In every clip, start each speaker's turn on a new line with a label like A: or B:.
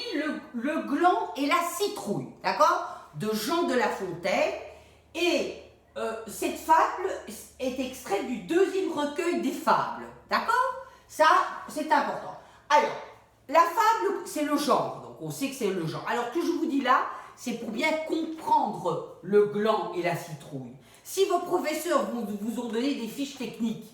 A: lit le gland et la citrouille, d'accord, de Jean de La Fontaine. Et cette fable est extraite du deuxième recueil des fables, d'accord? Ça, c'est important. Alors, la fable, c'est le genre, donc on sait que c'est le genre. Alors, ce que je vous dis là, c'est pour bien comprendre le gland et la citrouille. Si vos professeurs vous ont donné des fiches techniques,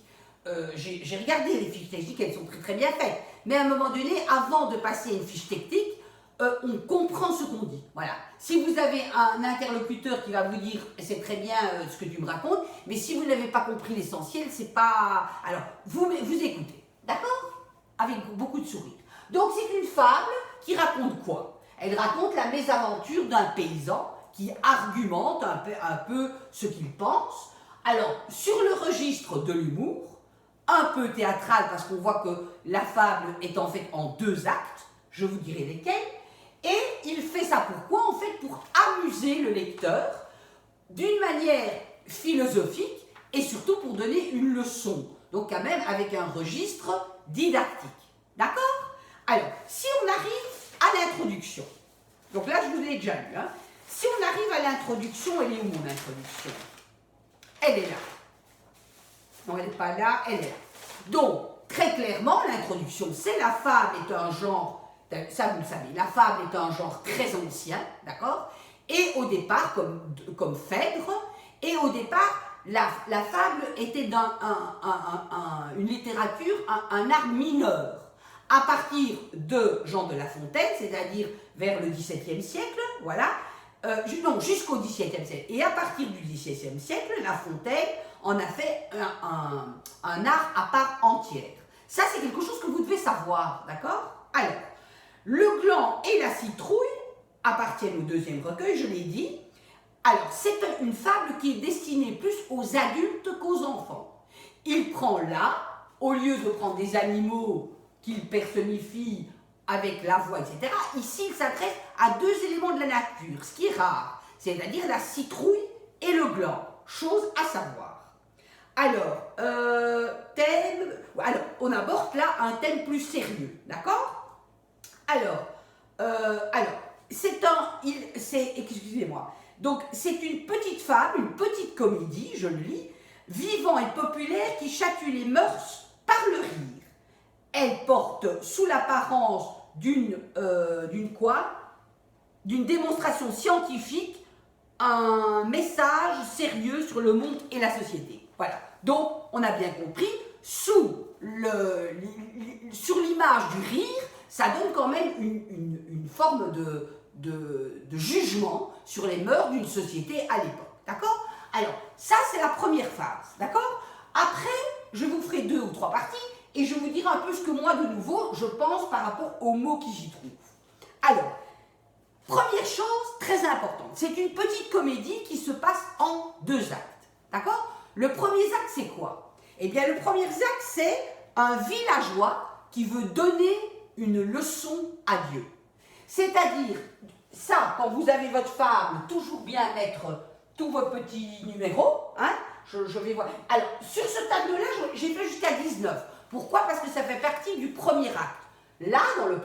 A: j'ai regardé les fiches techniques, elles sont très très bien faites, mais à un moment donné, avant de passer à une fiche technique, on comprend ce qu'on dit. Voilà. Si vous avez un interlocuteur qui va vous dire c'est très bien ce que tu me racontes, mais si vous n'avez pas compris l'essentiel, c'est pas. Alors, vous écoutez, d'accord? Avec beaucoup de sourire. Donc, c'est une fable qui raconte quoi? Elle raconte la mésaventure d'un paysan qui argumente un peu ce qu'il pense. Alors, sur le registre de l'humour, un peu théâtral, parce qu'on voit que la fable est en fait en 2 actes, je vous dirai lesquels, et il fait ça pourquoi? En fait, pour amuser le lecteur d'une manière philosophique et surtout pour donner une leçon, donc quand même avec un registre didactique. D'accord? Alors, si on arrive à l'introduction, donc là je vous l'ai déjà lu, hein. Si on arrive à l'introduction, elle est où mon introduction? Elle est là. Non, elle n'est pas là, elle est là. Donc, très clairement, l'introduction, c'est la fable est un genre, ça vous le savez, la fable est un genre très ancien, d'accord? Et au départ, comme Phèdre, et au départ, la fable était une littérature, un art mineur. À partir de Jean de La Fontaine, c'est-à-dire vers le XVIIe siècle, voilà, non, jusqu'au XVIIe siècle. Et à partir du XVIIe siècle, La Fontaine en a fait un art à part entière. Ça, c'est quelque chose que vous devez savoir, d'accord? Alors, le gland et la citrouille appartiennent au deuxième recueil, je l'ai dit. Alors, c'est une fable qui est destinée plus aux adultes qu'aux enfants. Il prend là, au lieu de prendre des animaux qu'il personnifie avec la voix, etc., ici, il s'adresse à 2 éléments de la nature, ce qui est rare, c'est-à-dire la citrouille et le gland, chose à savoir. Alors, on aborde là un thème plus sérieux, d'accord? Alors, excusez-moi, donc c'est une petite fable, une petite comédie, je le lis, vivant et populaire qui chatue les mœurs par le rire. Elle porte sous l'apparence d'une démonstration scientifique un message sérieux sur le monde et la société. Voilà. Donc, on a bien compris, sur l'image du rire, ça donne quand même une forme de jugement sur les mœurs d'une société à l'époque. D'accord? Alors, ça, c'est la première phase. D'accord? Après, je vous ferai 2 ou 3 parties et je vous dirai un peu ce que moi, de nouveau, je pense par rapport aux mots qui s'y trouvent. Alors, première chose très importante, c'est une petite comédie qui se passe en 2 actes. D'accord? Le premier acte, c'est quoi? Eh bien, le premier acte, c'est un villageois qui veut donner une leçon à Dieu. C'est-à-dire, ça, quand vous avez votre fable, toujours bien mettre tous vos petits numéros, hein? Je vais voir. Alors, sur ce tableau-là, j'ai fait jusqu'à 19. Pourquoi? Parce que ça fait partie du premier acte. Là, dans le